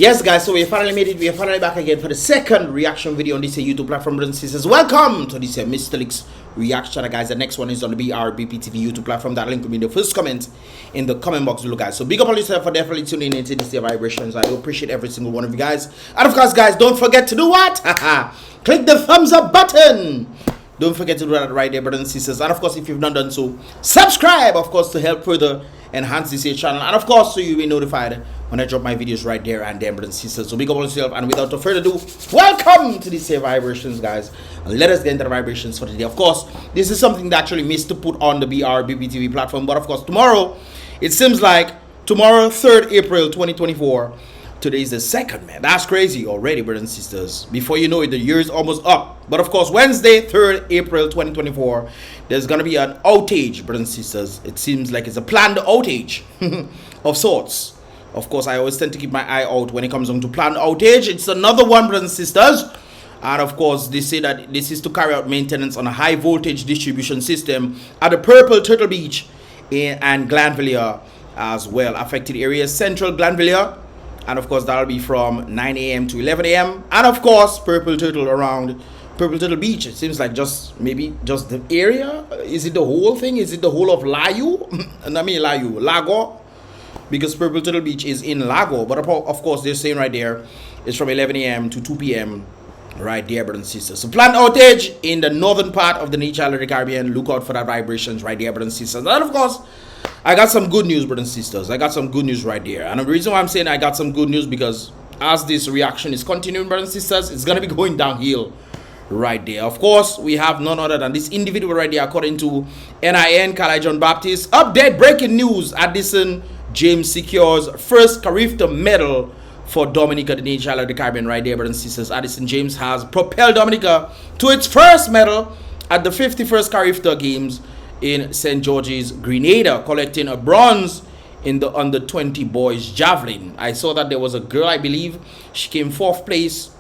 Yes, guys, so we finally made it. We are finally back again for the second reaction video on this YouTube platform, brothers and sisters. Welcome to this Mystelics reaction, guys. The next one is on the BrBpTV YouTube platform. That link will be in the first comment in the comment box below, guys. So big up on yourself for definitely tuning into this vibrations. I do appreciate every single one of you guys. And of course, guys, don't forget to do what? Click the thumbs up button. Don't forget to do that right there, brothers and sisters. And of course, if you've not done so, subscribe, of course, to help further enhance this here channel. And of course, so you'll be notified when I drop my videos right there and then, brothers and sisters. So big up on yourself. And without further ado, welcome to this here vibrations, guys. And let us get into the vibrations for today. Of course, this is something that actually missed to put on the BrBpTV platform. But of course, tomorrow, it seems like tomorrow, 3rd April 2024. Today is the 2nd, man. That's crazy already, brothers and sisters. Before you know it, the year is almost up. But of course, Wednesday, 3rd April 2024, there's going to be an outage, brothers and sisters. It seems like it's a planned outage of sorts. Of course, I always tend to keep my eye out when it comes on to planned outage. It's another one, brothers and sisters. And of course, they say that this is to carry out maintenance on a high voltage distribution system at the Purple Turtle Beach and Glanville as well. Affected areas, Central Glanville. And of course, that'll be from 9 a.m. to 11 a.m. And of course, Purple Turtle around Purple Turtle Beach. It seems like maybe just the area. Is it the whole thing? Is it the whole of Lago? Lago. Because Purple Turtle Beach is in Lago. But of course, they're saying right there, it's from 11 a.m. to 2 p.m. right there, brothers and sisters. So planned outage in the northern part of the nature of the Caribbean. Look out for that vibrations right there, brothers and sisters. And of course, I got some good news, brothers and sisters. I got some good news right there. And the reason why I'm saying I got some good news, because as this reaction is continuing, brothers and sisters, it's going to be going downhill right there. Of course, we have none other than this individual right there, according to NIN, Kali John Baptist. Update, breaking news. Addison James secures first CARIFTA medal for Dominica, the nation of the Caribbean right there, brothers and sisters. Addison James has propelled Dominica to its first medal at the 51st CARIFTA Games in St. George's, Grenada, collecting a bronze in the under-20 boys javelin. I saw that there was a girl, I believe, she came 4th place.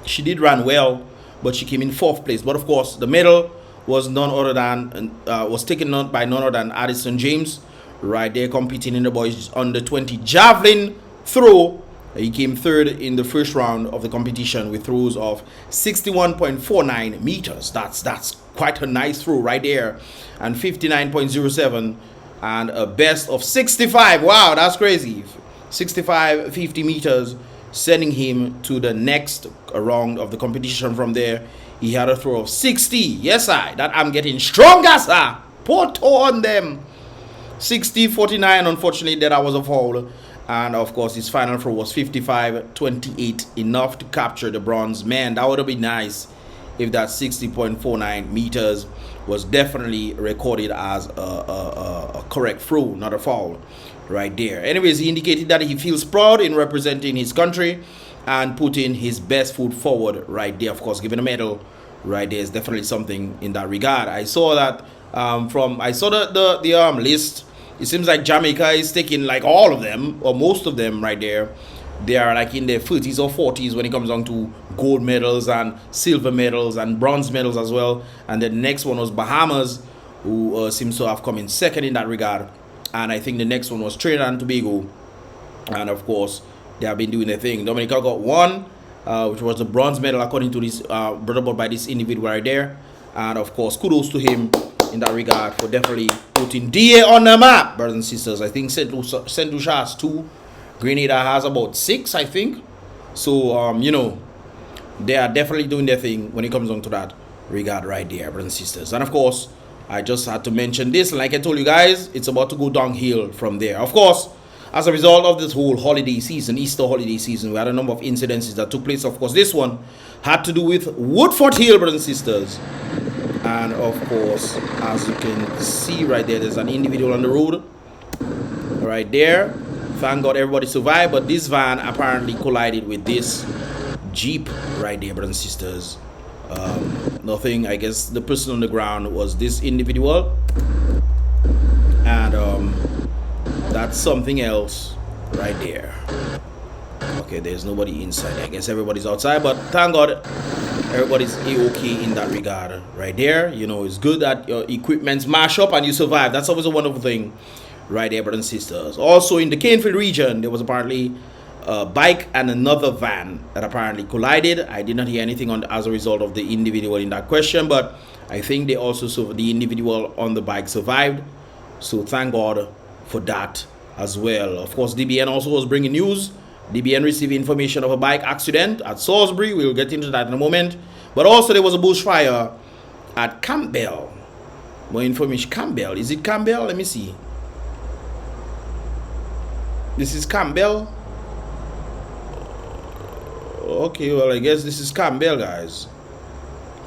She did run well, but she came in 4th place. But of course, the medal was none other than was taken by none other than Addison James, right there, competing in the boys under-20 javelin throw. He came 3rd in the first round of the competition with throws of 61.49 meters. That's quite a nice throw right there. And 59.07 and a best of 65. Wow, that's crazy. 65.50 meters, sending him to the next round of the competition. From there, he had a throw of 60. Yes, that I'm getting stronger, sir. Put on them. 60.49. Unfortunately, that was a foul. And of course, his final throw was 55.28, enough to capture the bronze. Man, that would have been nice if that 60.49 meters was definitely recorded as a correct throw, not a foul right there. Anyways, he indicated that he feels proud in representing his country and putting his best foot forward right there. Of course, giving a medal right there is definitely something in that regard. I saw that I saw the list. It seems like Jamaica is taking like all of them or most of them right there. They are like in their 30s or 40s when it comes down to gold medals and silver medals and bronze medals as well. And the next one was Bahamas, who seems to have come in 2nd in that regard. And I think the next one was Trinidad and Tobago. And of course, they have been doing their thing. Dominica got 1, which was the bronze medal according to this brought about by this individual right there. And of course, kudos to him in that regard for definitely putting DA on the map, brothers and sisters. I think St. Lucia has 2. Grenada has about 6, I think. So, you know, they are definitely doing their thing when it comes on to that regard right there, brothers and sisters. And of course, I just had to mention this. Like I told you guys, it's about to go downhill from there. Of course, as a result of this whole holiday season, Easter holiday season, we had a number of incidences that took place. Of course, this one had to do with WOODFORDHILL, brothers and sisters. And of course, as you can see right there, there's an individual on the road right there. Thank God everybody survived, but this van apparently collided with this Jeep right there, brothers and sisters. Nothing, I guess the person on the ground was this individual. And that's something else right there. Okay, there's nobody inside. I guess everybody's outside, but thank God everybody's okay in that regard right there. You know, it's good that your equipment's mash up and you survive. That's always a wonderful thing right there, brothers and sisters. Also in the CANEFIELD region, there was apparently bike and another van that apparently collided. I did not hear anything as a result of the individual in that question, but I think they also the individual on the bike survived. So thank God for that as well. Of course, DBN also was bringing news. DBN received information of a bike accident at Salisbury. We'll get into that in a moment. But also there was a bushfire at Campbell. More information. Campbell. Is it Campbell? Let me see. This is Campbell. Okay, well, I guess this is Campbell, guys.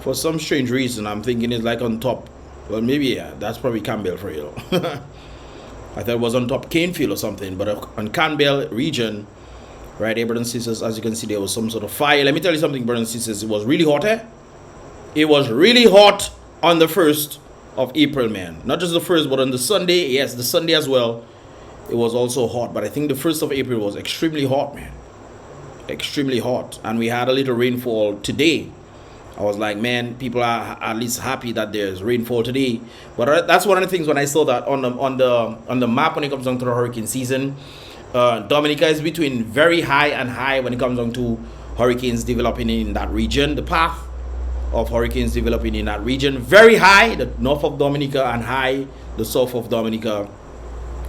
For some strange reason, I'm thinking it's like on top. Well, maybe, yeah, that's probably Campbell for real. I thought it was on top CANEFIELD or something, but on Campbell region, right here, brothers and sisters, as you can see, there was some sort of fire. Let me tell you something, brothers and sisters, it was really hot, eh? It was really hot on the 1st of April, man. Not just the 1st, but on the Sunday, yes, the Sunday as well, it was also hot. But I think the 1st of April was extremely hot, man. Extremely hot. And we had a little rainfall today. I was like, man, people are at least happy that there's rainfall today. But that's one of the things when I saw that on the map when it comes down to the hurricane season. Dominica is between very high and high when it comes down to hurricanes developing in that region. The path of hurricanes developing in that region, very high, the north of Dominica, and high, the south of Dominica,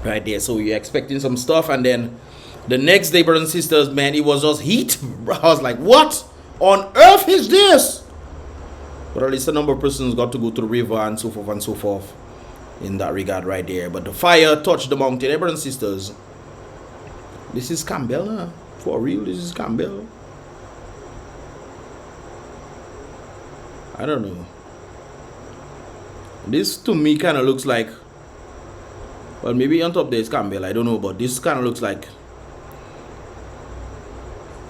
right there. So you're expecting some stuff, and then the next day, brothers and sisters, man, it was just heat. I was like, what on earth is this? But at least a number of persons got to go to the river and so forth in that regard right there. But the fire touched the mountain. Brothers and sisters, this is Campbell, huh? For real, this is Campbell. I don't know. This to me kind of looks like, well, maybe on top there is Campbell, I don't know, but this kind of looks like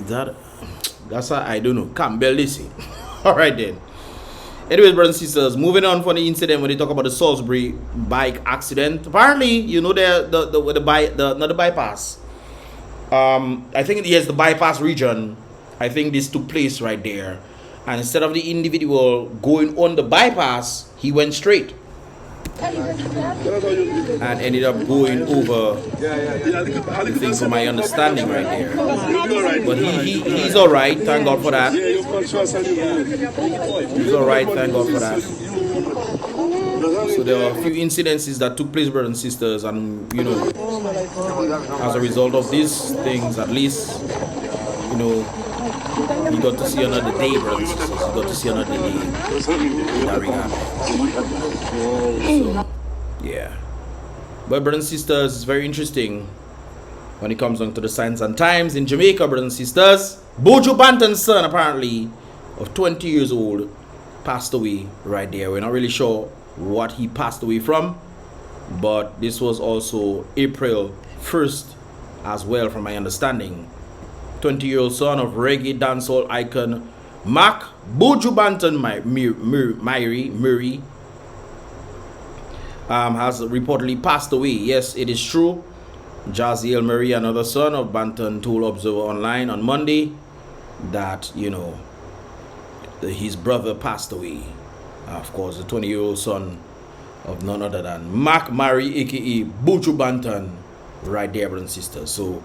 that's how, I don't know, Campbell, listen. All right then. Anyways, brothers and sisters, moving on from the incident when they talk about the Salisbury bike accident. Apparently, you know, the bypass. I think yes, the bypass region. I think this took place right there, and instead of the individual going on the bypass, he went straight and ended up going over the thing, from my understanding right there. But he's all right, thank God for that. He's all right, thank God for that. So there are a few incidences that took place, brothers and sisters, and you know, as a result of these things, at least, you know, you got to see another day, brothers and sisters. You got to see another day in that regard. So, yeah. But brothers and sisters, it's very interesting when it comes down to the signs and times in Jamaica, brothers and sisters. BUJU Banton's son, apparently, of 20 years old, passed away right there. We're not really sure what he passed away from, but this was also April 1st as well, from my understanding. 20-year-old son of reggae dancehall icon Mac BUJU Banton Murray has reportedly passed away. Yes, it is true. Jaziel Murray, another son of Banton, told Observer Online on Monday that, you know, his brother passed away. Of course, the 20-year-old son of none other than Mac Murray, aka BUJU Banton, right there, brothers and sisters. So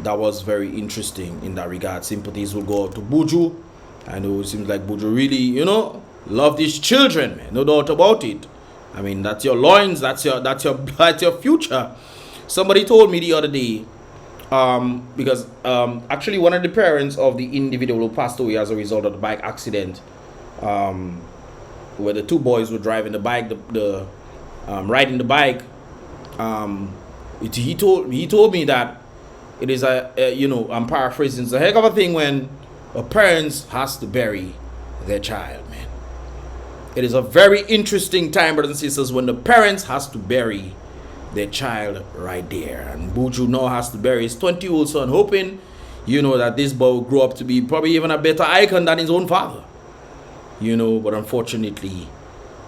that was very interesting in that regard. Sympathies will go out to BUJU. I know it seems like BUJU really, you know, love these children, man. No doubt about it. I mean, that's your loins, that's your future. Somebody told me the other day, because actually one of the parents of the individual who passed away as a result of the bike accident, where the two boys were driving the bike, riding the bike, he told me that it is you know, I'm paraphrasing, it's a heck of a thing when a parent has to bury their child, man. It is a very interesting time, brothers and sisters, when the parents has to bury their child right there. And BUJU now has to bury his 20-year-old son, hoping, you know, that this boy will grow up to be probably even a better icon than his own father. You know, but unfortunately,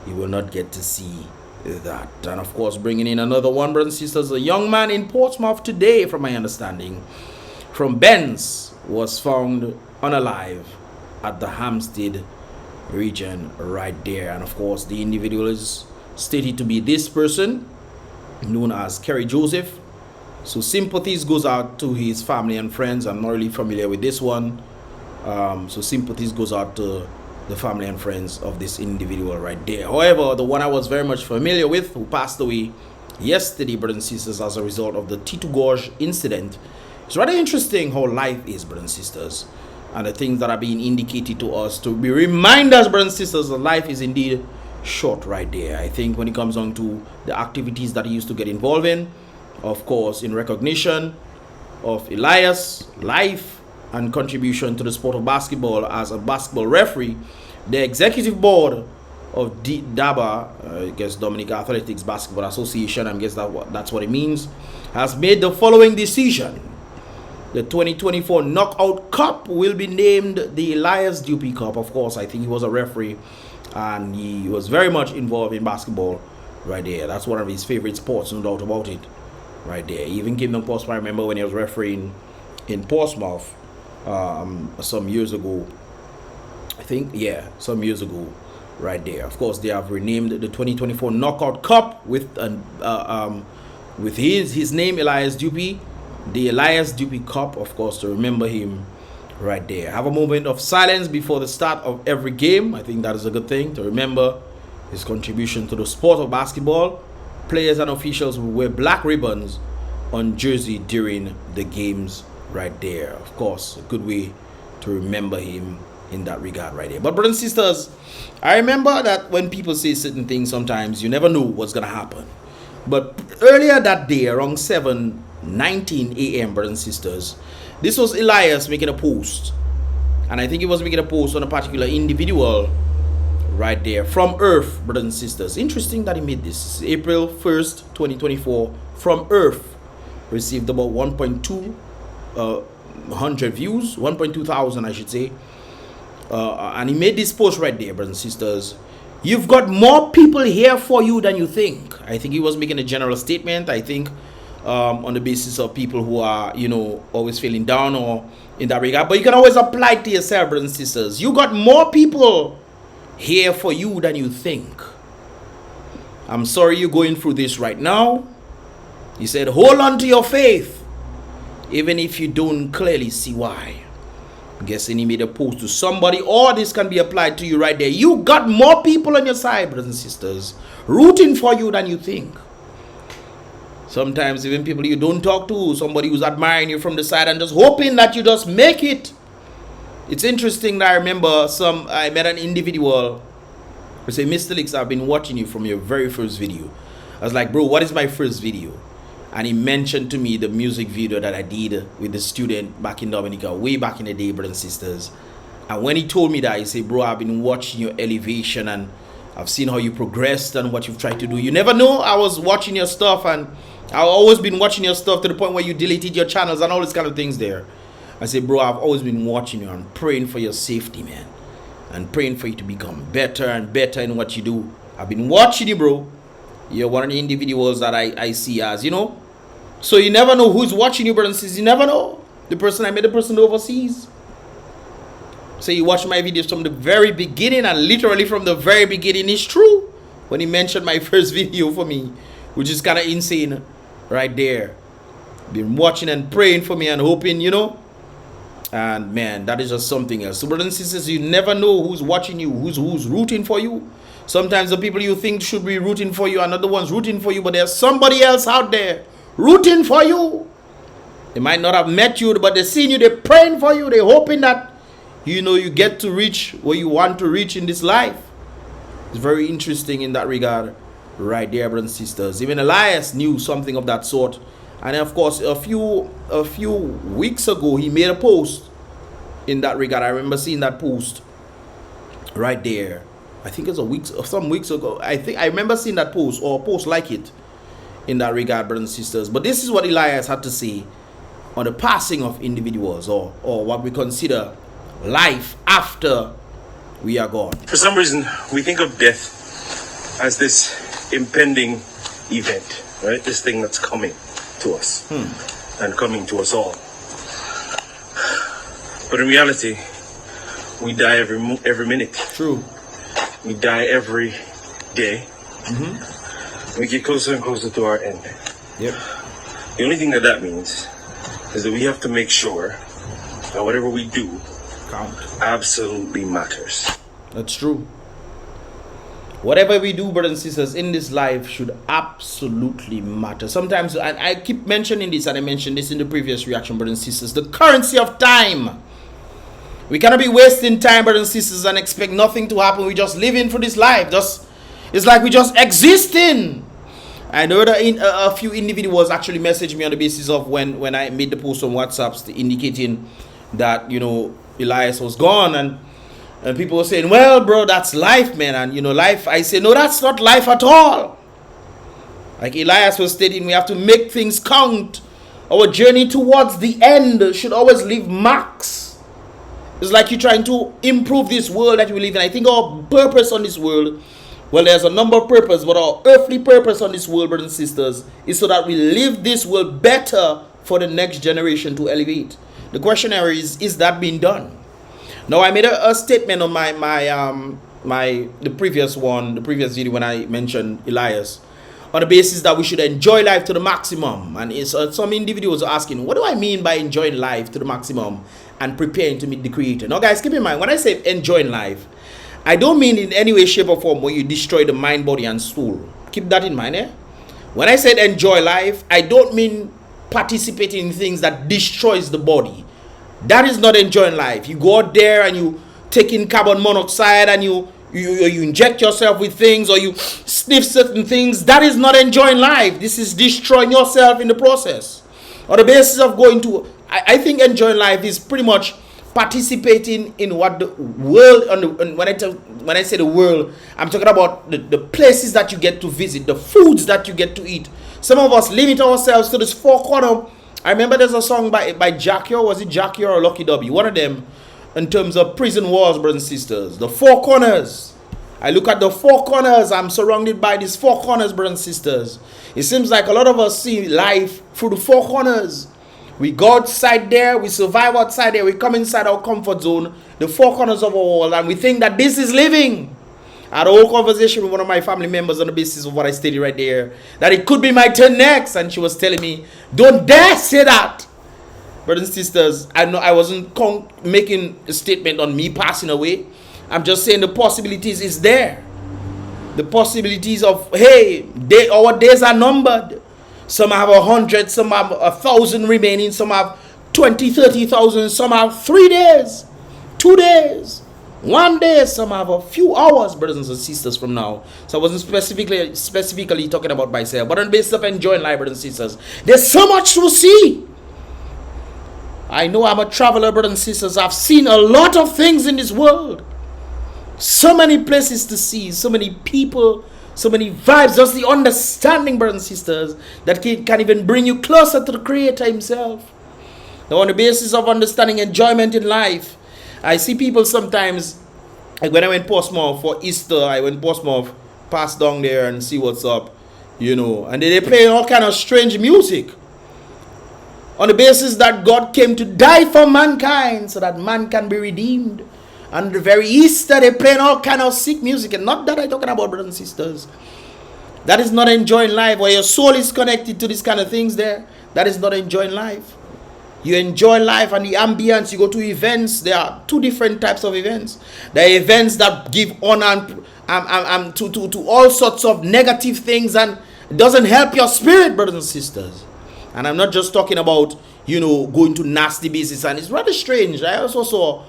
he will not get to see that. And of course, bringing in another one, brothers and sisters, a young man in Portsmouth today, from my understanding, from BENSE, was found unalive at the HAMPSTEAD region right there. And of course, the individual is stated to be this person, known as Kerry Joseph, So sympathies goes out to his family and friends. I'm not really familiar with this one. So sympathies goes out to the family and friends of this individual right there. However, the one I was very much familiar with, who passed away yesterday, brothers and sisters, as a result of the Titou Gorge incident, it's rather interesting how life is, brothers and sisters, and the things that are being indicated to us to be reminders, brothers and sisters, that life is indeed short right there. I think when it comes on to the activities that he used to get involved in, of course, in recognition of Elias' life and contribution to the sport of basketball as a basketball referee, the executive board of DABA, I guess Dominica Athletics Basketball Association, I guess that's what it means, has made the following decision. The 2024 Knockout Cup will be named the Elias DUPUIS Cup. Of course, I think he was a referee and he was very much involved in basketball right there. That's one of his favorite sports, no doubt about it, right there. Even Kingdom Portsmouth, I remember when he was refereeing in Portsmouth some years ago. I think, yeah, some years ago right there. Of course, they have renamed the 2024 Knockout Cup with his name, Elias DUPUIS, the Elias DUPUIS Cup, of course, to remember him right there. Have a moment of silence before the start of every game. I think that is a good thing, to remember his contribution to the sport of basketball. Players and officials will wear black ribbons on jersey during the games right there. Of course, a good way to remember him in that regard right there. But brothers and sisters, I remember that when people say certain things, sometimes you never know what's gonna happen. But earlier that day, around 7:19 a.m., brothers and sisters, this was Elias making a post, and I think he was making a post on a particular individual right there from Earth, brothers and sisters. Interesting that he made this. April 1st, 2024, from Earth, received about 1.2 hundred views, 1.2 thousand, I should say. And he made this post right there, brothers and sisters. You've got more people here for you than you think. I think he was making a general statement, I think, on the basis of people who are, you know, always feeling down or in that regard. But you can always apply it to yourself, brothers and sisters. You got more people here for you than you think. I'm sorry you're going through this right now. He said, hold on to your faith, even if you don't clearly see why. I'm guessing he made a post to somebody, or this can be applied to you right there. You got more people on your side, brothers and sisters, rooting for you than you think. Sometimes even people you don't talk to, somebody who's admiring you from the side and just hoping that you just make it. It's interesting that I remember I met an individual who said, Mystelics, I've been watching you from your very first video. I was like, bro, what is my first video? And he mentioned to me the music video that I did with the student back in Dominica, way back in the day, brothers and sisters. And when he told me that, he said, bro, I've been watching your elevation and I've seen how you progressed and what you've tried to do. You never know, I was watching your stuff, and I've always been watching your stuff to the point where you deleted your channels and all these kind of things there. I said, bro, I've always been watching you and praying for your safety, man. And praying for you to become better and better in what you do. I've been watching you, bro. You're one of the individuals that I see as, you know. So you never know who's watching you, brothers and sisters. You never know. The person I met, the person overseas. So you watch my videos from the very beginning, and literally from the very beginning. It's true. When he mentioned my first video for me, which is kind of insane right there. Been watching and praying for me and hoping, you know. And man, that is just something else. So brothers and sisters, you never know who's watching you, who's rooting for you. Sometimes the people you think should be rooting for you are not the ones rooting for you, but there's somebody else out there rooting for you. They might not have met you, but they're seeing you, they're praying for you, they're hoping that, you know, you get to reach where you want to reach in this life. It's very interesting in that regard right there, brothers and sisters. Even Elias knew something of that sort. And of course, a few weeks ago, he made a post in that regard. I remember seeing that post right there. I think it's some weeks ago. I remember seeing that post, or a post like it, in that regard, brothers and sisters. But this is what Elias had to say on the passing of individuals, or what we consider life after we are gone. For some reason, we think of death as this impending event, right? This thing that's coming to us and coming to us all. But in reality, we die every minute. True. We die every day. We get closer and closer to our end. Yep. The only thing that means is that we have to make sure that whatever we do absolutely matters. That's true. Whatever we do, brothers and sisters, in this life should absolutely matter. Sometimes, and I keep mentioning this, and I mentioned this in the previous reaction, brothers and sisters, the currency of time. We cannot be wasting time, brothers and sisters, and expect nothing to happen. We just living for this life. It's like we just existing. I know that a few individuals actually messaged me on the basis of when I made the post on WhatsApp indicating that, you know, Elias was gone, and people were saying, well, bro, that's life, man. And, you know, life, I say, no, that's not life at all. Like Elias was stating, we have to make things count. Our journey towards the end should always leave marks. It's like you're trying to improve this world that we live in. I think our purpose on this world, well, there's a number of purposes, but our earthly purpose on this world, brothers and sisters, is so that we live this world better for the next generation to elevate. The question is that being done? Now, I made a statement on the previous video when I mentioned Elias, on the basis that we should enjoy life to the maximum. And some individuals are asking, what do I mean by enjoying life to the maximum and preparing to meet the Creator? Now, guys, keep in mind, when I say enjoying life, I don't mean in any way, shape, or form where you destroy the mind, body, and soul. Keep that in mind, eh? When I said enjoy life, I don't mean participating in things that destroys the body. That is not enjoying life. You go out there and you take in carbon monoxide and you inject yourself with things, or you sniff certain things. That is not enjoying life. This is destroying yourself in the process. On the basis of going to, I think enjoying life is pretty much participating in what the world, and when I say the world, I'm talking about the places that you get to visit, the foods that you get to eat. Some of us limit ourselves to this four corner. I remember there's a song by Jackie, was it Jackie or Lucky W? One of them, in terms of prison walls, brothers and sisters. The four corners. I look at the four corners. I'm surrounded by these four corners, brothers and sisters. It seems like a lot of us see life through the four corners. We go outside there, we survive outside there, we come inside our comfort zone, the four corners of our world, and we think that this is living. I had a whole conversation with one of my family members on the basis of what I stated right there, that it could be my turn next, and she was telling me, don't dare say that. Brothers and sisters, I know I wasn't making a statement on me passing away. I'm just saying the possibilities is there. The possibilities of, hey, our days are numbered. Some have 100, some have 1,000 remaining, some have 20, 30,000, some have 3 days, 2 days, 1 day, some have a few hours, brothers and sisters, from now. So I wasn't specifically talking about myself, but on the basis of enjoying life, brothers and sisters. There's so much to see. I know I'm a traveler, brothers and sisters. I've seen a lot of things in this world. So many places to see, so many people, so many vibes, just the understanding, brothers and sisters, that can even bring you closer to the Creator Himself. Now, on the basis of understanding enjoyment in life, I see people sometimes, like when I went Portsmouth for Easter, I went Portsmouth, pass down there and see what's up, you know, and they play all kind of strange music. On the basis that God came to die for mankind so that man can be redeemed. And the very Easter, they playing all kind of sick music. And not that I'm talking about, brothers and sisters. That is not enjoying life. Where your soul is connected to these kind of things there, that is not enjoying life. You enjoy life and the ambience. You go to events. There are two different types of events. There are events that give honor to all sorts of negative things, and it doesn't help your spirit, brothers and sisters. And I'm not just talking about, you know, going to nasty business. And it's rather strange. I also saw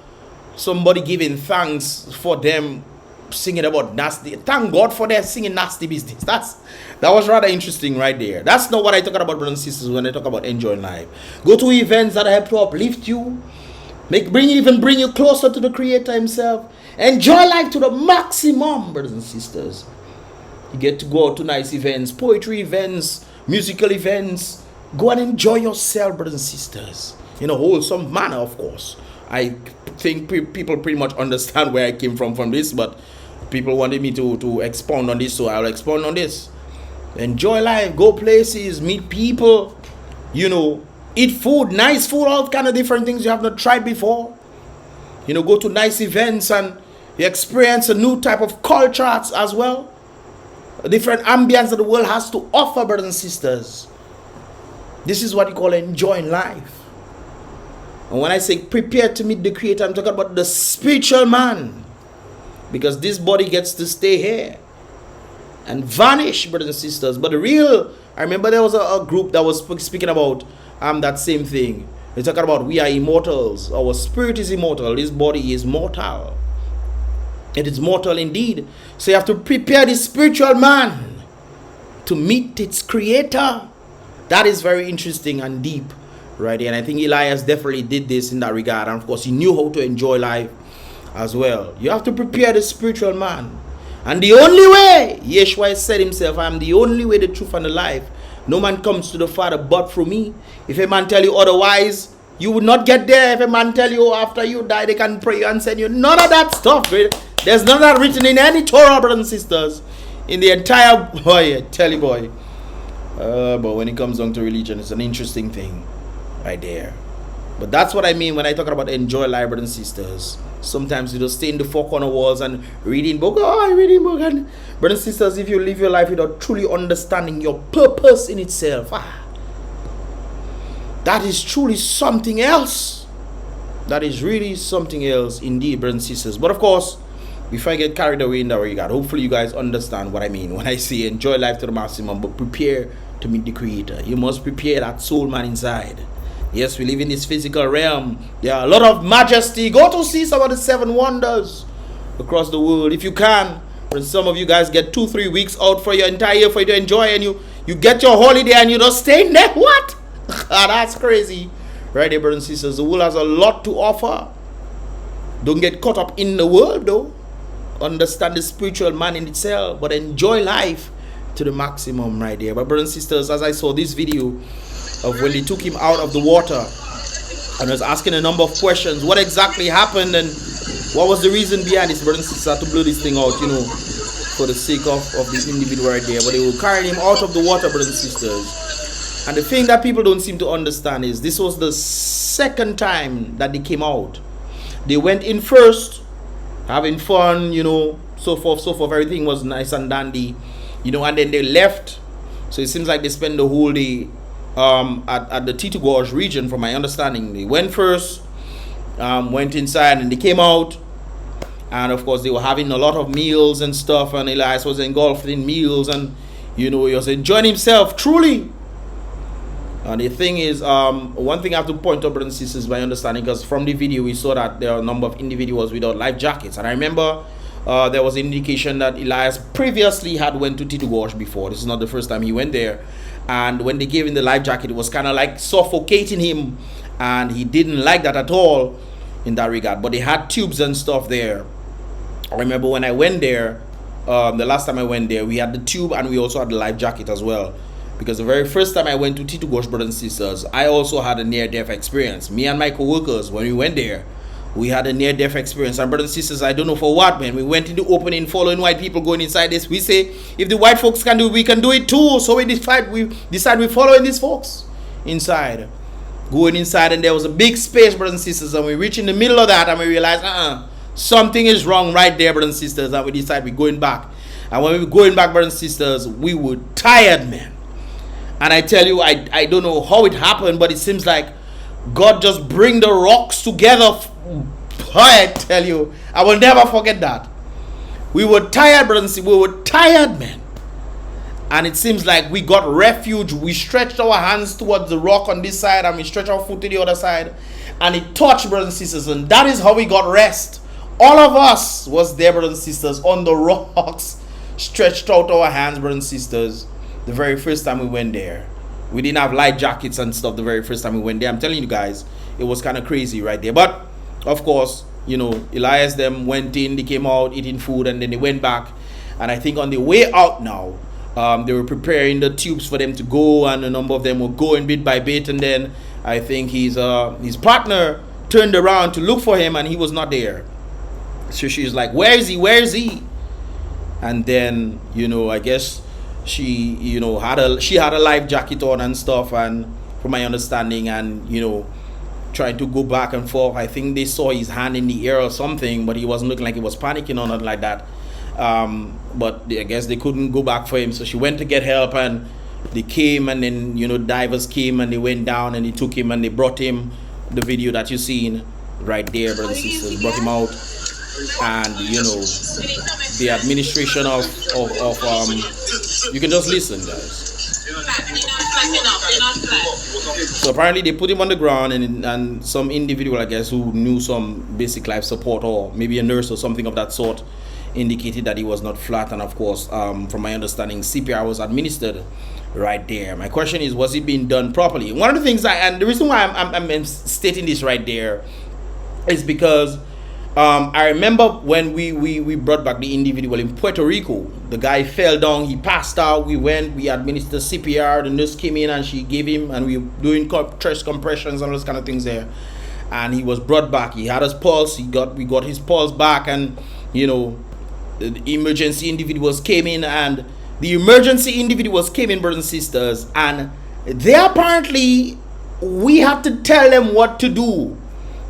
somebody giving thanks for them singing about nasty. Thank God for their singing nasty business. That was rather interesting right there. That's not what I talk about, brothers and sisters, when I talk about enjoying life. Go to events that help to uplift you, bring you closer to the Creator Himself. Enjoy life to the maximum, brothers and sisters. You get to go to nice events, poetry events, musical events. Go and enjoy yourself, brothers and sisters, in a wholesome manner, of course. I think people pretty much understand where I came from this, but people wanted me to expound on this, so I'll expound on this. Enjoy life, go places, meet people, you know, eat food, nice food, all kind of different things you have not tried before. You know, go to nice events and you experience a new type of culture as well. A different ambience that the world has to offer, brothers and sisters. This is what you call enjoying life. And when I say prepare to meet the Creator, I'm talking about the spiritual man. Because this body gets to stay here and vanish, brothers and sisters. But the real, I remember there was a group that was speaking about that same thing. They're talking about we are immortals. Our spirit is immortal. This body is mortal. It is mortal indeed. So you have to prepare the spiritual man to meet its Creator. That is very interesting and deep, right? And I think Elias definitely did this in that regard. And of course, he knew how to enjoy life as well. You have to prepare the spiritual man. And the only way, Yeshua said himself, I am the only way, the truth, and the life. No man comes to the Father but through me. If a man tell you otherwise, you would not get there. If a man tell you after you die, they can pray and send you. None of that stuff. There's none of that written in any Torah, brothers and sisters. In the entire, boy, tell you, boy. But when it comes down to religion, it's an interesting thing right there. But that's what I mean when I talk about enjoy life, brothers and sisters. Sometimes you just stay in the four corner walls and reading book. Oh, I'm reading book. And brothers and sisters, if you live your life without truly understanding your purpose in itself, that is truly something else. That is really something else indeed, brothers and sisters. But of course, before I get carried away in that regard, hopefully you guys understand what I mean when I say enjoy life to the maximum, but prepare to meet the Creator. You must prepare that soul man inside. Yes, we live in this physical realm. There are a lot of majesty. Go to see some of the 7 wonders across the world if you can. When some of you guys get 2-3 weeks out for your entire year for you to enjoy, and you get your holiday and you just stay in there. What? That's crazy. Right there, brothers and sisters. The world has a lot to offer. Don't get caught up in the world though. Understand the spiritual man in itself, but enjoy life to the maximum right there. But brothers and sisters, as I saw this video of when they took him out of the water and was asking a number of questions, what exactly happened and what was the reason behind this, brothers and sisters, to blow this thing out, for the sake of the individual right there. But they will carry him out of the water, brothers and sisters. And the thing that people don't seem to understand is this was the second time that they came out. They went in first, having fun, so forth, everything was nice and dandy, and then they left. So it seems like they spent the whole day at the Titou Gorge region, from my understanding. They went first, went inside, and they came out, and of course they were having a lot of meals and stuff, and Elias was engulfed in meals, and he was enjoying himself truly. And the thing is, one thing I have to point out, brothers and sisters, by understanding, because from the video we saw that there are a number of individuals without life jackets, and I remember there was an indication that Elias previously had went to Titou Gorge before. This is not the first time he went there, and when they gave him the life jacket, it was kind of like suffocating him, and he didn't like that at all in that regard. But they had tubes and stuff there. I remember when I went there, the last time I went there, we had the tube and we also had the life jacket as well. Because the very first time I went to Titou Gorge, brothers and sisters, I also had a near-death experience. Me and my co-workers, when we went there, we had a near-death experience. And brothers and sisters, I don't know for what, man. We went in the opening, following white people going inside this. We say, if the white folks can do it, we can do it too. So we decide we're following these folks inside. Going inside, and there was a big space, brothers and sisters. And we reach in the middle of that, and we realize, something is wrong right there, brothers and sisters. And we decide we're going back. And when we were going back, brothers and sisters, we were tired, man. And I tell you, I don't know how it happened, but it seems like God just bring the rocks together. I tell you, I will never forget that. We were tired, brothers. We were tired, man. And it seems like we got refuge. We stretched our hands towards the rock on this side, and we stretched our foot to the other side. And it touched, brothers and sisters. And that is how we got rest. All of us was there, brothers and sisters, on the rocks, stretched out our hands, brothers and sisters. The very first time we went there, we didn't have light jackets and stuff. The very first time we went there, I'm telling you guys, it was kind of crazy right there. But of course, Elias them went in, they came out eating food, and then they went back. And I think on the way out now, they were preparing the tubes for them to go, and a number of them were going bit by bit. And then I think his partner turned around to look for him, and he was not there. So she's like, "Where is he? Where is he?" And then I guess she had a life jacket on and stuff, and from my understanding, and trying to go back and forth. I think they saw his hand in the air or something, but he wasn't looking like he was panicking or nothing like that. But I guess they couldn't go back for him, so she went to get help, and they came, and then, you know, divers came and they went down and they took him and they brought him, the video that you've seen right there, brothers and sisters, brought him out. And, you know, the administration of you can just listen, guys. So apparently they put him on the ground, and some individual, I guess, who knew some basic life support, or maybe a nurse or something of that sort, indicated that he was not flat. And of course, from my understanding, CPR was administered right there. My question is, was it being done properly? One of the things and the reason why I'm stating this right there is because I remember when we brought back the individual in Puerto Rico. The guy fell down, he passed out. We administered CPR. The nurse came in and she gave him, and we were doing chest compressions and all those kind of things there. And he was brought back. He had his pulse. We got his pulse back, and, you know, the emergency individuals came in, and the emergency individuals came in, brothers and sisters, and they apparently, we had to tell them what to do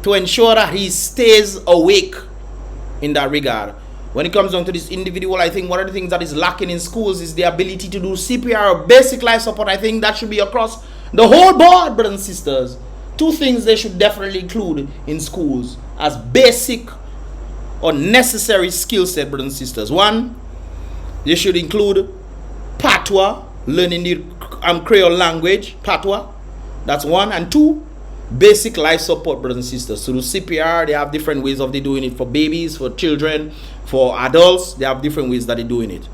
to ensure that he stays awake in that regard. When it comes down to this individual, I think one of the things that is lacking in schools is the ability to do CPR or basic life support. I think that should be across the whole board, brothers and sisters. Two things they should definitely include in schools as basic or necessary skill set, brothers and sisters. One, they should include patois, learning the Creole language, patois. That's one. And two, basic life support, brothers and sisters. So the CPR, they have different ways of they doing it for babies, for children, for adults. They have different ways that they're doing it.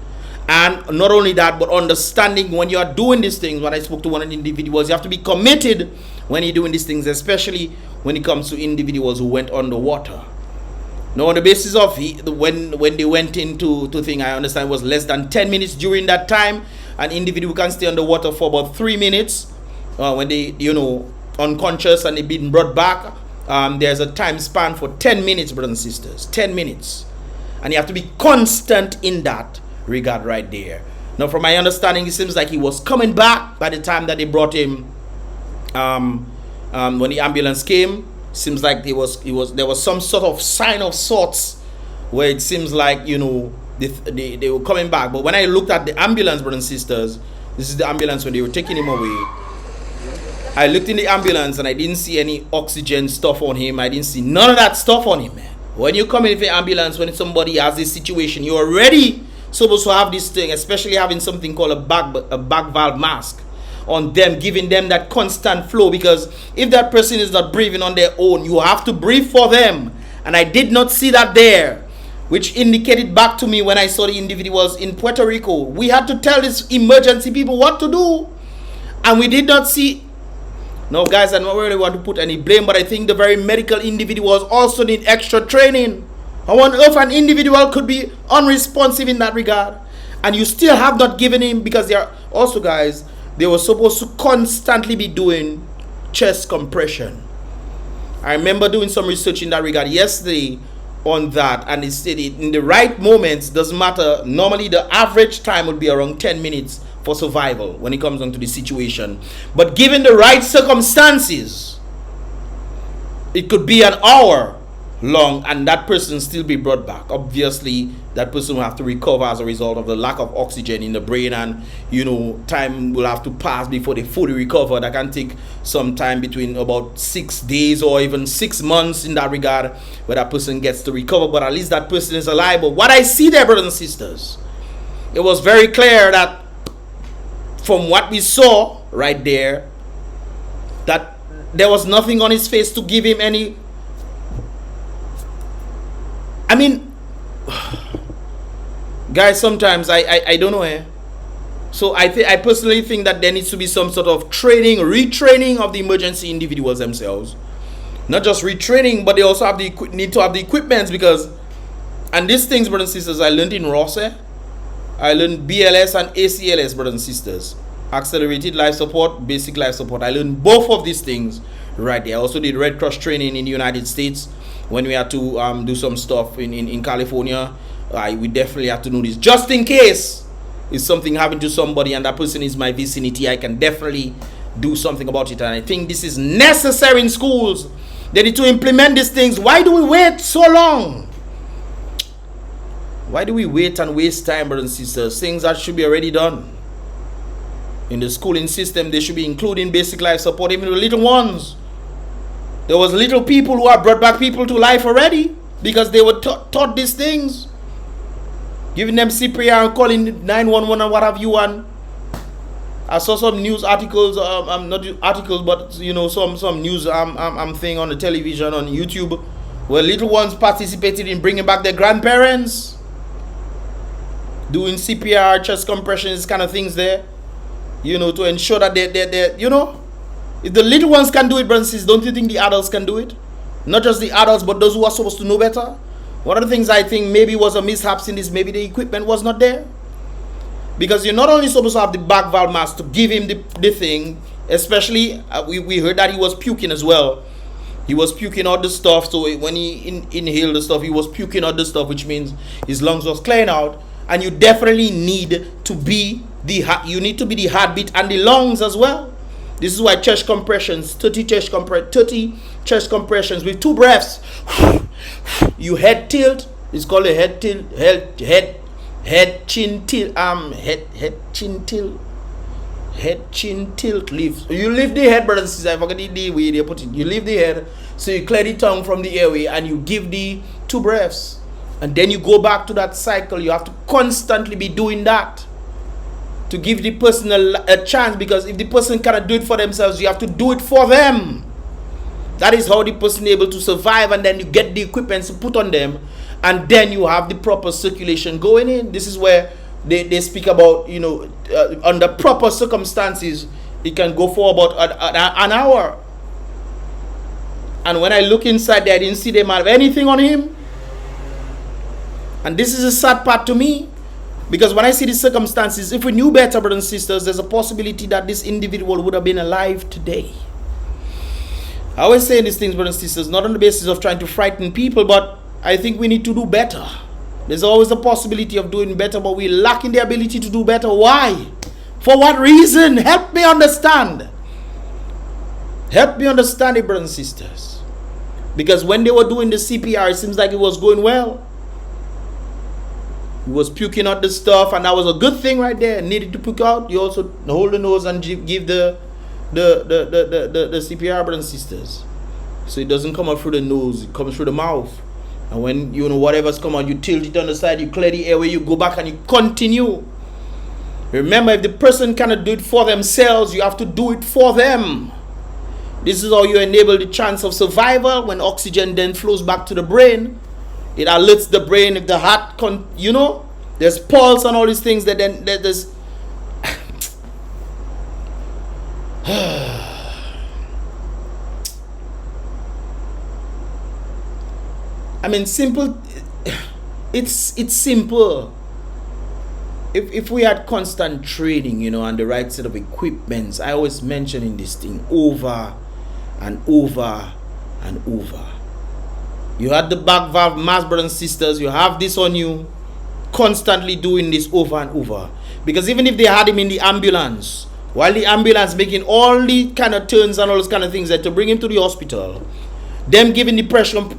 And not only that, but understanding when you are doing these things. When I spoke to one of the individuals, you have to be committed when you're doing these things, especially when it comes to individuals who went underwater. Now, on the basis of when they went into thing, I understand it was less than 10 minutes during that time. An individual can stay underwater for about 3 minutes when they, you know, unconscious and they've been brought back. There's a time span for 10 minutes, brothers and sisters. 10 minutes. And you have to be constant in that regard right there. Now, from my understanding, it seems like he was coming back by the time that they brought him. When the ambulance came, seems like there was some sort of sign of sorts where it seems like, you know, they were coming back. But when I looked at the ambulance, brothers and sisters, this is the ambulance when they were taking him away. I looked in the ambulance and I didn't see any oxygen stuff on him. I didn't see none of that stuff on him, man. When you come in the ambulance, when somebody has this situation, you're already supposed to have this thing, especially having something called a back valve mask on them, giving them that constant flow, because if that person is not breathing on their own, you have to breathe for them. And I did not see that there, which indicated back to me when I saw the individuals in Puerto Rico. We had to tell these emergency people what to do, and we did not see. No, guys, I don't really want to put any blame, but I think the very medical individuals also need extra training. How on earth an individual could be unresponsive in that regard, and you still have not given him, because they are also, guys, they were supposed to constantly be doing chest compression. I remember doing some research in that regard yesterday on that, and it said it in the right moments, doesn't matter. Normally the average time would be around 10 minutes for survival when it comes down to the situation. But given the right circumstances, it could be an hour long and that person still be brought back. Obviously, that person will have to recover as a result of the lack of oxygen in the brain, and, you know, time will have to pass before they fully recover. That can take some time, between about 6 days or even 6 months in that regard, where that person gets to recover. But at least that person is alive. But what I see there, brothers and sisters, it was very clear that from what we saw right there, that there was nothing on his face to give him any. I mean, guys, sometimes I don't know, So I personally think that there needs to be some sort of training, retraining of the emergency individuals themselves. Not just retraining, but they also have need to have the equipments, because, and these things, brothers and sisters, I learned in Ross. I learned BLS and ACLS, brothers and sisters. Accelerated life support, basic life support. I learned both of these things right there. I also did Red Cross training in the United States when we had to do some stuff in California. We definitely have to know this, just in case it's something happened to somebody and that person is my vicinity. I can definitely do something about it. And I think this is necessary in schools. They need to implement these things. Why do we wait so long? Why do we wait and waste time, brothers and sisters? Things that should be already done. In the schooling system, they should be including basic life support, even the little ones. There was little people who have brought back people to life already because they were taught these things. Giving them CPR and calling 911 and what have you. And I saw some news articles, not articles, but you know, some news thing on the television, on YouTube, where little ones participated in bringing back their grandparents, doing CPR, chest compressions, kind of things there, you know, to ensure that they you know, if the little ones can do it, brothers and sisters, don't you think the adults can do it? Not just the adults, but those who are supposed to know better. One of the things I think maybe was a mishap in this, maybe the equipment was not there. Because you're not only supposed to have the back valve mask to give him the thing, especially, we heard that he was puking as well. He was puking out the stuff, so when he inhaled the stuff, he was puking out the stuff, which means his lungs was clearing out. And you definitely need to be the heartbeat and the lungs as well. This is why chest compressions, 30 chest compressions with 2 breaths. You head tilt. It's called a head tilt. Head chin tilt. Head chin tilt lift. So you lift the head, brothers and sisters. I forget the way they put it. You lift the head, so you clear the tongue from the airway, and you give the 2 breaths, and then you go back to that cycle. You have to constantly be doing that to give the person a chance, because if the person cannot do it for themselves, you have to do it for them. That is how the person is able to survive, and then you get the equipment to put on them, and then you have the proper circulation going in. This is where they speak about, you know, under proper circumstances, it can go for about an hour. And when I look inside there, I didn't see them have anything on him. And this is a sad part to me, because when I see the circumstances, if we knew better, brothers and sisters, there's a possibility that this individual would have been alive today. I always say these things, brothers and sisters, not on the basis of trying to frighten people, but I think we need to do better. There's always a possibility of doing better, but we're lacking the ability to do better. Why? For what reason? Help me understand. Help me understand it, brothers and sisters. Because when they were doing the CPR, it seems like it was going well. He was puking out the stuff, and that was a good thing right there. Needed to puke out. You also hold the nose and give the CPR, brothers and sisters. So it doesn't come out through the nose, it comes through the mouth. And when, you know, whatever's come out, you tilt it on the side, you clear the airway, you go back and you continue. Remember, if the person cannot do it for themselves, you have to do it for them. This is how you enable the chance of survival. When oxygen then flows back to the brain, it alerts the brain. If the heart, you know, there's pulse and all these things, that then there's I mean, simple. It's simple. If we had constant training, you know, and the right set of equipments, I always mentioning this thing over and over and over. You had the back valve mask, brothers and sisters. You have this on you, constantly doing this over and over. Because even if they had him in the ambulance, while the ambulance making all the kind of turns and all those kind of things that to bring him to the hospital, them giving the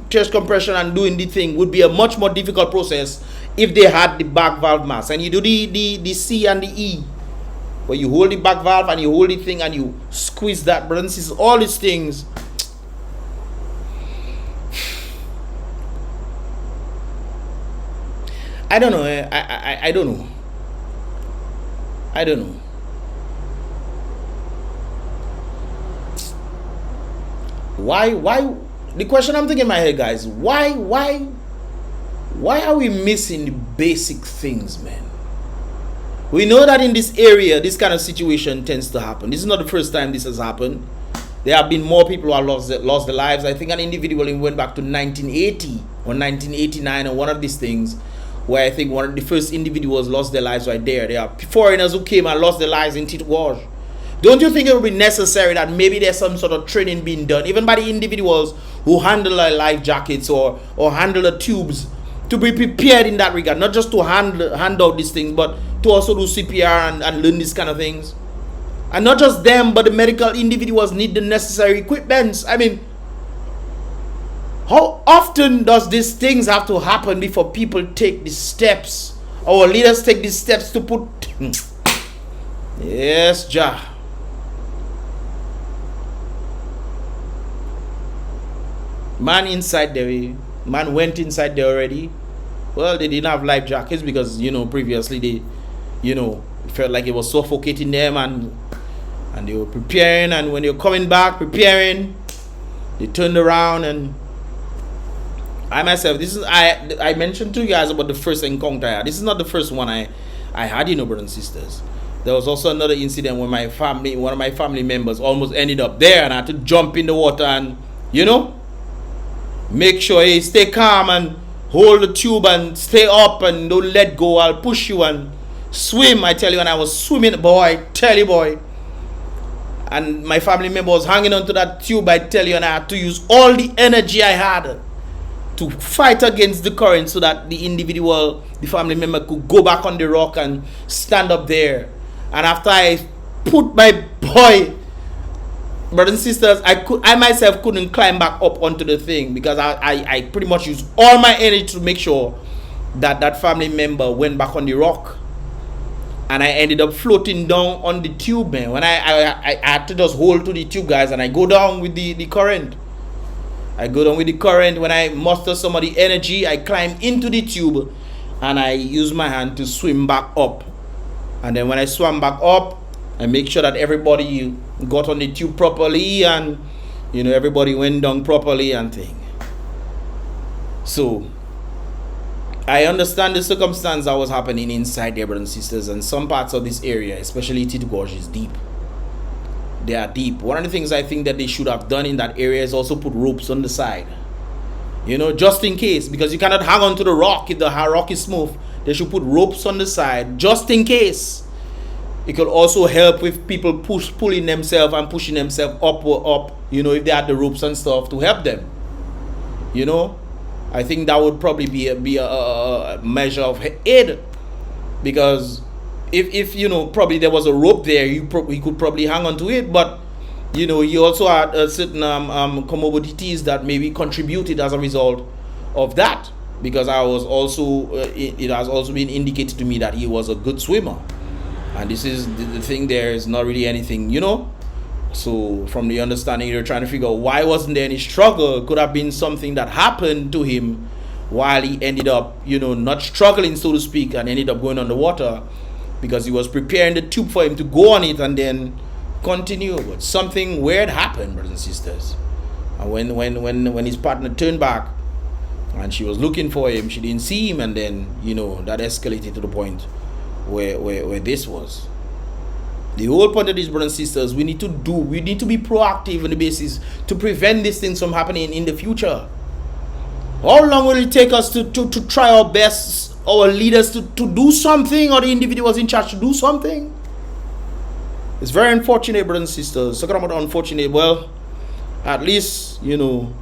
chest compression and doing the thing would be a much more difficult process if they had the back valve mask. And you do the C and the E, where you hold the back valve and you hold the thing and you squeeze that, brothers and sisters. All these things. I don't know. I don't know. I don't know. Why? The question I'm thinking in my head, guys, why are we missing the basic things, man? We know that in this area, this kind of situation tends to happen. This is not the first time this has happened. There have been more people who have lost their lives. I think an individual went back to 1980 or 1989 and one of these things, where I think one of the first individuals lost their lives right there. There are foreigners who came and lost their lives in Titou Gorge. Don't you think it would be necessary that maybe there's some sort of training being done, even by the individuals who handle their life jackets or handle the tubes, to be prepared in that regard? Not just to hand out these things, but to also do CPR and learn these kind of things. And not just them, but the medical individuals need the necessary equipment. I mean, how often does these things have to happen before people take these steps? Our leaders take these steps to put... Yes, Jah. Man inside there, man went inside there already. Well, they didn't have life jackets because, you know, previously they, you know, felt like it was suffocating them, and they were preparing, and when they were coming back preparing, they turned around. And I myself, this is, I mentioned to you guys about the first encounter I had. This is not the first one I had, you know, brothers and sisters. There was also another incident where one of my family members almost ended up there, and I had to jump in the water and, you know, make sure you stay calm and hold the tube and stay up and don't let go. I'll push you and swim. I tell you, when I was swimming, boy, tell you, boy, and my family member was hanging onto that tube, I tell you, and I had to use all the energy I had to fight against the current so that the family member could go back on the rock and stand up there. And after I put my boy, brothers and sisters, I myself couldn't climb back up onto the thing because I pretty much used all my energy to make sure that family member went back on the rock. And I ended up floating down on the tube, man. When I had to just hold to the tube, guys, and I go down with the current. I go down with the current. When I muster some of the energy, I climb into the tube and I use my hand to swim back up. And then when I swam back up, I make sure that everybody got on the tube properly, and, you know, everybody went down properly and thing. So I understand the circumstance that was happening inside there, brothers and sisters, and some parts of this area, especially Titou Gorge, is deep. They are deep. One of the things I think that they should have done in that area is also put ropes on the side, you know, just in case, because you cannot hang on to the rock if the rock is smooth. They should put ropes on the side just in case. It could also help with people pulling themselves and pushing themselves up, you know, if they had the ropes and stuff to help them, you know. I think that would probably be a measure of aid, because if you know, probably there was a rope there, he could probably hang on to it, but, you know, he also had certain comorbidities that maybe contributed as a result of that, because I was also it has also been indicated to me that he was a good swimmer, and this is the thing. There is not really anything, you know. So from the understanding, you're trying to figure out why wasn't there any struggle. It could have been something that happened to him while he ended up, you know, not struggling, so to speak, and ended up going on the water, because he was preparing the tube for him to go on it and then continue. But something weird happened, brothers and sisters. And when his partner turned back and she was looking for him, she didn't see him, and then, you know, that escalated to the point where this was. The whole point of this, brothers and sisters, we need to be proactive on the basis to prevent these things from happening in the future. How long will it take us to try our best, our leaders to do something, or the individuals in charge to do something? It's very unfortunate, brothers and sisters. Talking about unfortunate, well, at least, you know,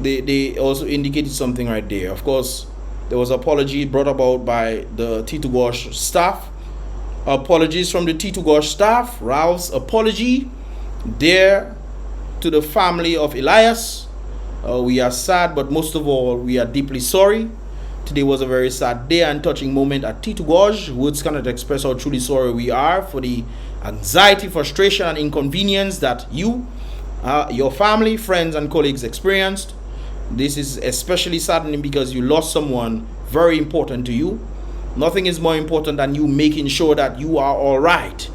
they also indicated something right there. Of course, there was an apology brought about by the Titou Gorge staff. Apologies from the Titou Gorge staff. Ralph's apology there to the family of Elias. We are sad, but most of all, we are deeply sorry. Today was a very sad day and touching moment at Titou Gorge. Words cannot express how truly sorry we are for the anxiety, frustration, and inconvenience that you, your family, friends, and colleagues experienced. This is especially saddening because you lost someone very important to you. Nothing is more important than you making sure that you are all right,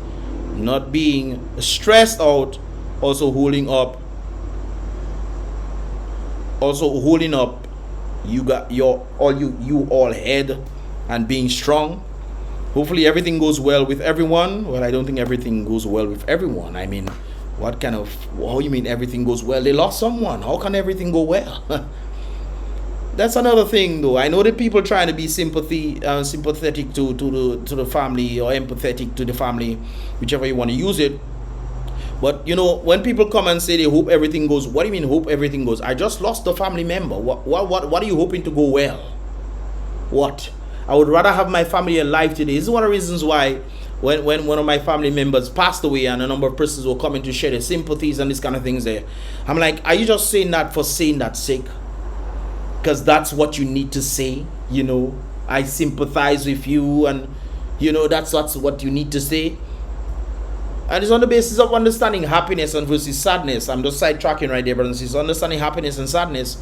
not being stressed out, also holding up you got you all head and being strong. Hopefully everything goes well with everyone. Well, I don't think everything goes well with everyone. I mean, how you mean everything goes well? They lost someone. How can everything go well? That's another thing, though. I know that people trying to be sympathetic to the family, or empathetic to the family, whichever you want to use it. But, you know, when people come and say they hope everything goes, what do you mean hope everything goes? I just lost a family member. What are you hoping to go well? What? I would rather have my family alive today. This is one of the reasons why when one of my family members passed away and a number of persons were coming to share their sympathies and these kind of things there, I'm like, are you just saying that for saying that sake? Because that's what you need to say, you know. I sympathize with you, and, you know, that's what you need to say. And it's on the basis of understanding happiness and versus sadness. I'm just sidetracking right there, brothers and sisters. Understanding happiness and sadness.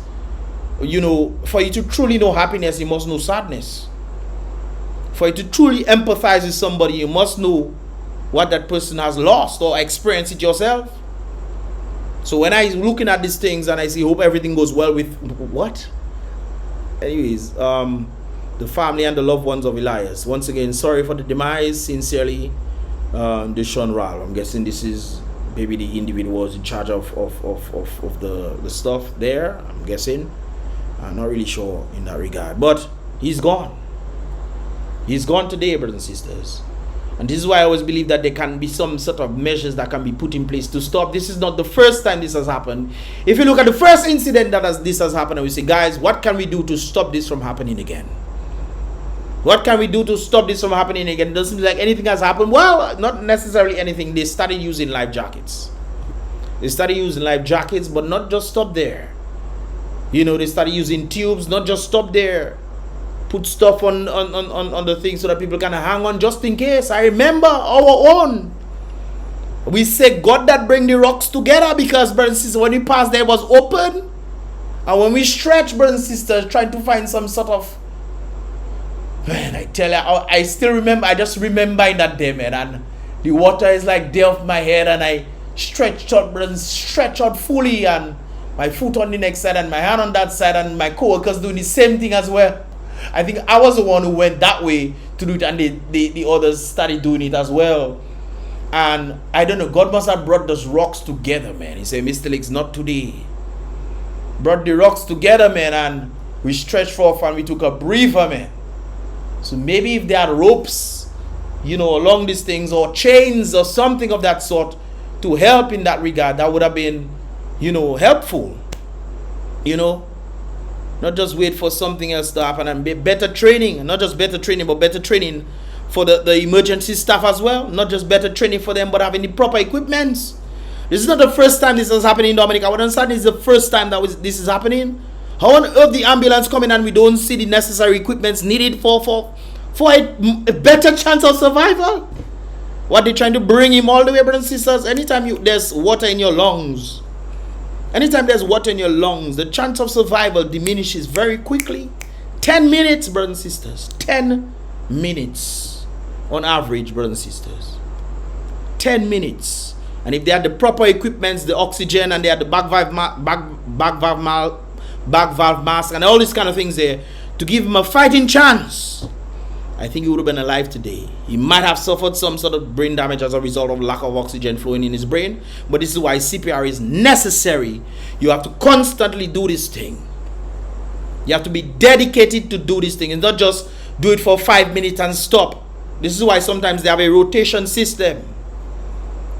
You know, for you to truly know happiness, you must know sadness. For you to truly empathize with somebody, you must know what that person has lost or experience it yourself. So when I'm looking at these things and I say, hope everything goes well with what? Anyways, the family and the loved ones of Elias. Once again, sorry for the demise. Sincerely, Deshaun Ral. I'm guessing this is maybe the individuals in charge of the stuff there. I'm guessing. I'm not really sure in that regard. But he's gone. He's gone today, brothers and sisters. And this is why I always believe that there can be some sort of measures that can be put in place to stop. This is not the first time this has happened. If you look at the first incident that this has happened, and we say, guys, what can we do to stop this from happening again? What can we do to stop this from happening again? It doesn't seem like anything has happened. Well, not necessarily anything. They started using life jackets. They started using life jackets, but not just stop there. You know, they started using tubes, not just stop there. Put stuff on the thing so that people can hang on just in case. I remember our own. We say God that bring the rocks together, because brothers and sisters, when we passed there, it was open. And when we stretch, brothers and sisters, trying to find some sort of, man, I tell you, I still remember, I just remember in that day, man, and the water is like there off my head, and I stretched out, brothers, stretch out fully, and my foot on the next side and my hand on that side, and my co-workers doing the same thing as well. I think I was the one who went that way to do it, and the others started doing it as well. And I don't know, God must have brought those rocks together, man. He said, Mystelics, not today. Brought the rocks together, man, and we stretched forth and we took a breather, man. So maybe if they had ropes, you know, along these things, or chains or something of that sort to help in that regard, that would have been, you know, helpful. You know, not just wait for something else to happen, and better training, not just better training, but better training for the emergency staff as well. Not just better training for them, but having the proper equipments. This is not the first time this is happening in Dominica. What I'm saying is the first time that this is happening. How on earth the ambulance coming and we don't see the necessary equipments needed for a better chance of survival? What they're trying to bring him all the way, brothers and sisters. Anytime there's water in your lungs, anytime there's water in your lungs, the chance of survival diminishes very quickly. 10 minutes, brothers and sisters. 10 minutes on average, brothers and sisters. 10 minutes. And if they had the proper equipments, the oxygen, and they had the back valve mask, and all these kind of things there to give him a fighting chance, I think he would have been alive today. He might have suffered some sort of brain damage as a result of lack of oxygen flowing in his brain. But this is why CPR is necessary. You have to constantly do this thing. You have to be dedicated to do this thing, and not just do it for 5 minutes and stop. This is why sometimes they have a rotation system.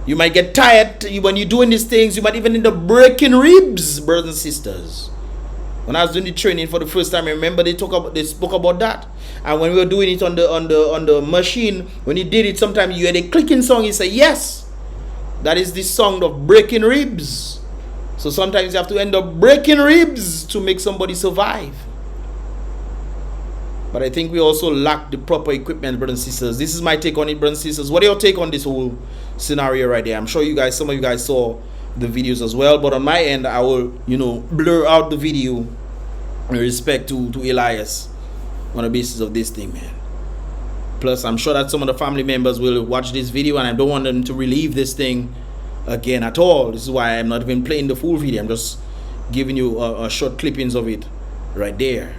You might get tired when you're doing these things. You might even end up breaking ribs, brothers and sisters. When I was doing the training for the first time, I remember they spoke about that. And when we were doing it on the machine, when you did it, sometimes you had a clicking song. You say, yes, that is the sound of breaking ribs. So sometimes you have to end up breaking ribs to make somebody survive. But I think we also lack the proper equipment, brothers and sisters. This is my take on it, brothers and sisters. What are your take on this whole scenario right there? I'm sure you guys, some of you guys saw the videos as well. But on my end, I will, you know, blur out the video in respect to Elias on the basis of this thing, man. Plus, I'm sure that some of the family members will watch this video, and I don't want them to relive this thing again at all. This is why I'm not even playing the full video. I'm just giving you a short clippings of it right there.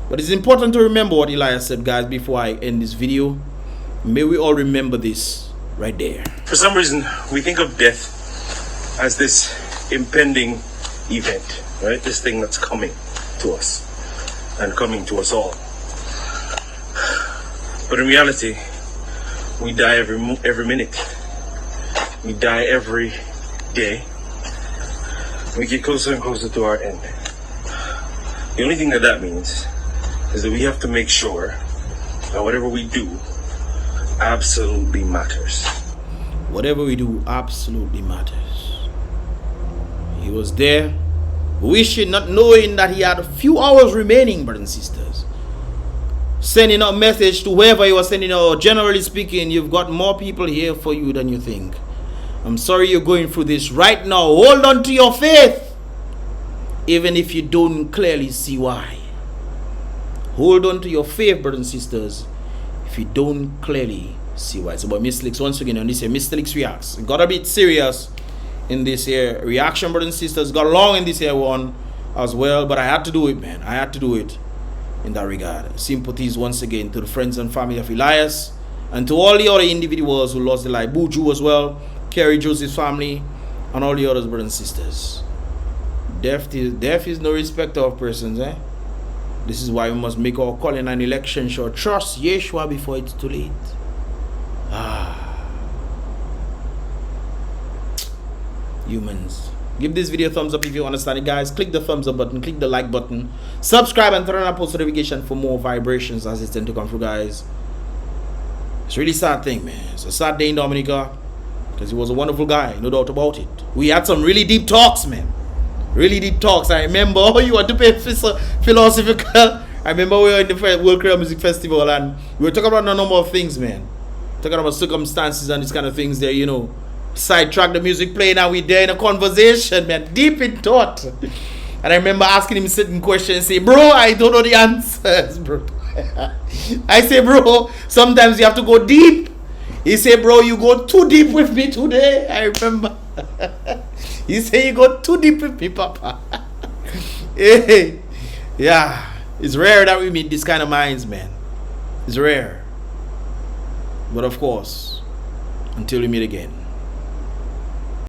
But it's important to remember what Elias said, guys, before I end this video. May we all remember this right there. For some reason, we think of death as this impending event, right? This thing that's coming to us and coming to us all. But in reality, we die every minute. We die every day. We get closer and closer to our end. The only thing that means is that we have to make sure that whatever we do absolutely matters. Whatever we do absolutely matters. He was there, wishing, not knowing that he had a few hours remaining, brothers and sisters. Sending out message to whoever he was sending out. Generally speaking, you've got more people here for you than you think. I'm sorry you're going through this right now. Hold on to your faith, even if you don't clearly see why. Hold on to your faith, brothers and sisters, if you don't clearly see why. It's about Mystelics once again on this here. Mystelics Reacts. It got a bit serious in this here reaction, brothers and sisters. Got long in this here one as well, but I had to do it, man. I had to do it in that regard. Sympathies once again to the friends and family of Elias, and to all the other individuals who lost their life. BUJU as well, Kerry Joseph's family, and all the others, brothers and sisters. Death is no respecter of persons, eh? This is why we must make our calling and election sure. Trust Yeshua before it's too late. Humans. Give this video a thumbs up if you understand it, guys. Click the thumbs up button, click the like button, subscribe and turn on post notification for more vibrations as it tend to come through, guys. It's really sad thing, man. It's a sad day in Dominica, because he was a wonderful guy, no doubt about it. We had some really deep talks, man. Really deep talks. I remember you were to pay philosophical. I remember we were in the World Creole Music Festival and we were talking about a number of things, man. Talking about circumstances and these kind of things there, you know. Sidetrack the music playing and we there in a conversation, man. Deep in thought. And I remember asking him certain questions and say, bro, I don't know the answers, bro. I say, bro, sometimes you have to go deep. He said, bro, you go too deep with me today. I remember. He said, you go too deep with me, Papa. Hey, yeah, it's rare that we meet this kind of minds, man. It's rare. But of course, until we meet again.